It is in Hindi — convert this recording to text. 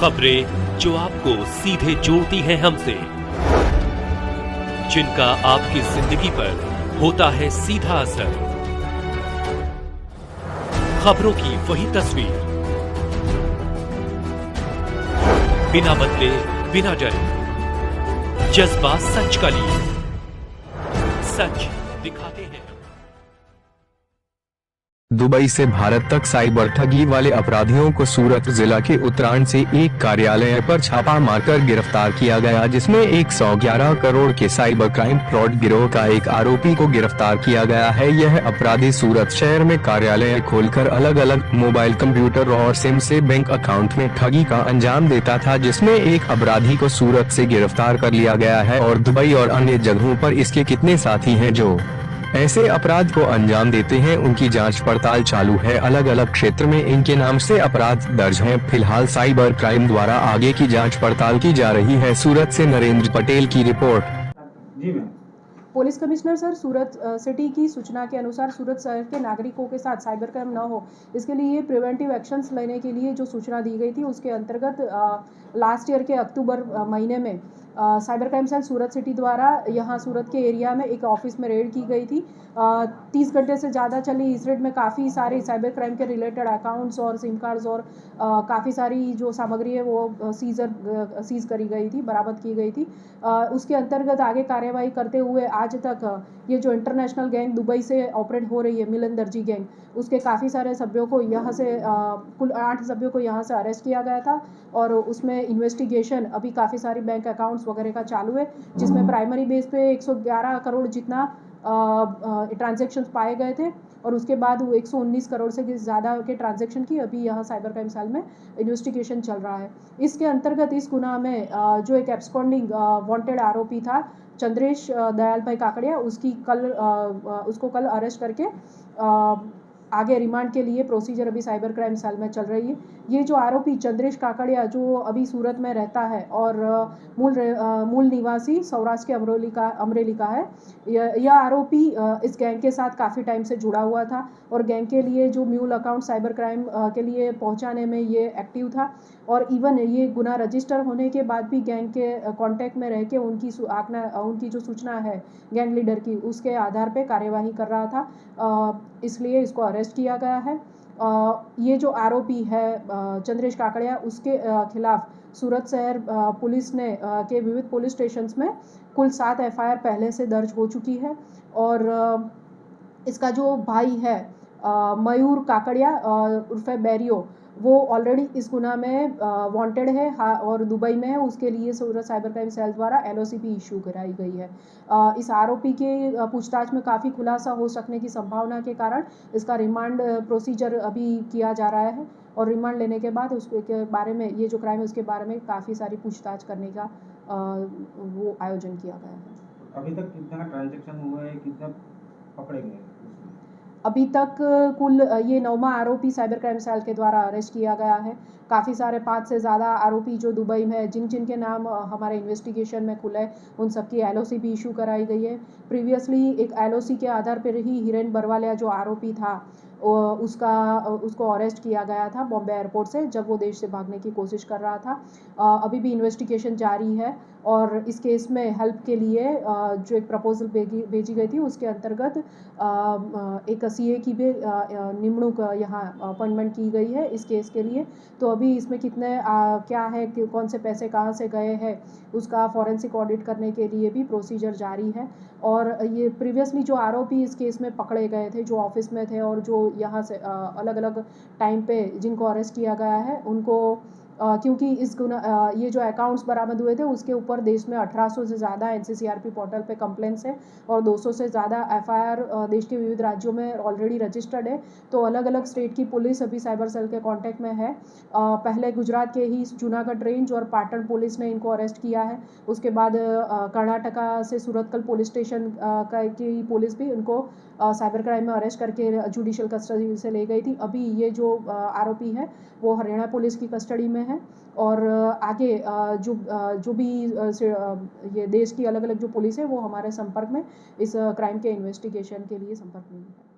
खबरें जो आपको सीधे जोड़ती हैं हमसे, जिनका आपकी जिंदगी पर होता है सीधा असर। खबरों की वही तस्वीर, बिना बदले बिना डरे, जज्बा सच का लिए, सच दिखाते हैं। दुबई से भारत तक साइबर ठगी वाले अपराधियों को सूरत जिला के उत्तरायण से एक कार्यालय पर छापा मारकर गिरफ्तार किया गया, जिसमें 111 करोड़ के साइबर क्राइम फ्रॉड गिरोह का एक आरोपी को गिरफ्तार किया गया है। यह अपराधी सूरत शहर में कार्यालय खोलकर अलग अलग मोबाइल कंप्यूटर और सिम से बैंक अकाउंट में ठगी का अंजाम देता था, जिसमें एक अपराधी को सूरत से गिरफ्तार कर लिया गया है और दुबई और अन्य जगहों पर इसके कितने साथी हैं जो ऐसे अपराध को अंजाम देते हैं, उनकी जांच पड़ताल चालू है। अलग अलग क्षेत्र में इनके नाम से अपराध दर्ज हैं। फिलहाल साइबर क्राइम द्वारा आगे की जांच पड़ताल की जा रही है। सूरत से नरेंद्र पटेल की रिपोर्ट। जी मैम। पुलिस कमिश्नर सर, सूरत सिटी की सूचना के अनुसार सूरत शहर के नागरिकों के साथ साइबर क्राइम न हो, इसके लिए प्रिवेंटिव एक्शंस लेने के लिए जो सूचना दी गई थी, उसके अंतर्गत लास्ट ईयर के अक्टूबर महीने में साइबर क्राइम सेल सूरत सिटी द्वारा यहाँ सूरत के एरिया में एक ऑफिस में रेड की गई थी। 30 घंटे से ज़्यादा चली इस रेड में काफ़ी सारे साइबर क्राइम के रिलेटेड अकाउंट्स और सिम कार्ड्स और काफ़ी सारी जो सामग्री है वो सीज करी गई थी, बरामद की गई थी। उसके अंतर्गत आगे कार्यवाही करते हुए आज तक ये जो इंटरनेशनल गैंग दुबई से ऑपरेट हो रही है, मिलन दर्जी गैंग, उसके काफ़ी सारे सभ्यों को यहाँ से कुल 8 सभ्यों को यहाँ से अरेस्ट किया गया था और उसमें इन्वेस्टिगेशन अभी काफ़ी सारी बैंक अकाउंट्स वगैरह का चालू है, जिसमें प्राइमरी बेस पे 111 करोड़ जितना ट्रांजैक्शंस पाए गए थे और उसके बाद वो 119 करोड़ से ज़्यादा के ट्रांजैक्शन की अभी यहाँ साइबर क्राइम सेल में इन्वेस्टिगेशन चल रहा है। इसके अंतर्गत इस गुनाह में जो एक एब्सकॉन्डिंग वांटेड आरोपी था चंद्रेश दयाल भाई काकड़िया, उसको कल अरेस्ट करके आगे रिमांड के लिए प्रोसीजर अभी साइबर क्राइम सेल में चल रही है। ये जो आरोपी चंद्रेश काकड़िया जो अभी सूरत में रहता है और मूल निवासी सौराष्ट्र के अमरेली का है, यह आरोपी इस गैंग के साथ काफ़ी टाइम से जुड़ा हुआ था और गैंग के लिए जो म्यूल अकाउंट साइबर क्राइम के लिए पहुंचाने में ये एक्टिव था और इवन ये गुनाह रजिस्टर होने के बाद भी गैंग के कांटेक्ट में रह के उनकी जो सूचना है गैंग लीडर की, उसके आधार पे कार्यवाही कर रहा था, इसलिए इसको अरेस्ट किया गया है। ये जो आरोपी है चंद्रेश काकड़िया, उसके खिलाफ सूरत शहर पुलिस ने के विविध पुलिस स्टेशंस में कुल 7 एफआईआर पहले से दर्ज हो चुकी है और इसका जो भाई है मयूर काकड़िया उर्फे बैरियो, वो ऑलरेडी इस गुनाह में वांटेड है और दुबई में है। उसके लिए सूरत साइबर क्राइम सेल द्वारा एलओसी भी इशू कराई गई है। इस आरोपी के पूछताछ में काफ़ी खुलासा हो सकने की संभावना के कारण इसका रिमांड प्रोसीजर अभी किया जा रहा है और रिमांड लेने के बाद उसके बारे में, ये जो क्राइम है उसके बारे में काफ़ी सारी पूछताछ करने का वो आयोजन किया गया है। अभी तक कितना ट्रांजैक्शन हुआ है, कितना पकड़े गए? अभी तक कुल ये 9वां आरोपी साइबर क्राइम सेल के द्वारा अरेस्ट किया गया है। काफ़ी सारे 5 से ज़्यादा आरोपी जो दुबई में जिनके नाम हमारे इन्वेस्टिगेशन में खुले, उन सबकी एलओसी भी इशू कराई गई है। प्रीवियसली एक एलओसी के आधार पर ही हिरेन बरवालिया जो आरोपी था उसको अरेस्ट किया गया था बॉम्बे एयरपोर्ट से, जब वो देश से भागने की कोशिश कर रहा था। अभी भी इन्वेस्टिगेशन जारी है और इस केस में हेल्प के लिए जो एक प्रपोजल भेजी गई थी, उसके अंतर्गत एक सीए की भी निमणूक यहाँ अपॉइंटमेंट की गई है इस केस के लिए। तो अभी इसमें कितने क्या है कि कौन से पैसे कहाँ से गए हैं, उसका फॉरेंसिक ऑडिट करने के लिए भी प्रोसीजर जारी है। और ये प्रीवियसली जो आरोपी इस केस में पकड़े गए थे, जो ऑफिस में थे और जो यहाँ से अलग अलग टाइम पे जिनको अरेस्ट किया गया है, उनको क्योंकि ये जो अकाउंट्स बरामद हुए थे उसके ऊपर देश में 1800 से ज़्यादा एनसीसीआरपी पोर्टल पे कंप्लेंट्स है और 200 से ज़्यादा एफआईआर देश के विविध राज्यों में ऑलरेडी रजिस्टर्ड है। तो अलग अलग स्टेट की पुलिस अभी साइबर सेल के कांटेक्ट में है। पहले गुजरात के ही जूनागढ़ रेंज और पाटन पुलिस ने इनको अरेस्ट किया है। उसके बाद कर्नाटका से सूरतकल पुलिस स्टेशन की पुलिस भी उनको साइबर क्राइम में अरेस्ट करके जुडिशियल कस्टडी से ले गई थी। अभी ये जो आरोपी है वो हरियाणा पुलिस की कस्टडी में है और आगे जो भी ये देश की अलग अलग जो पुलिस है वो हमारे संपर्क में इस क्राइम के इन्वेस्टिगेशन के लिए संपर्क में है।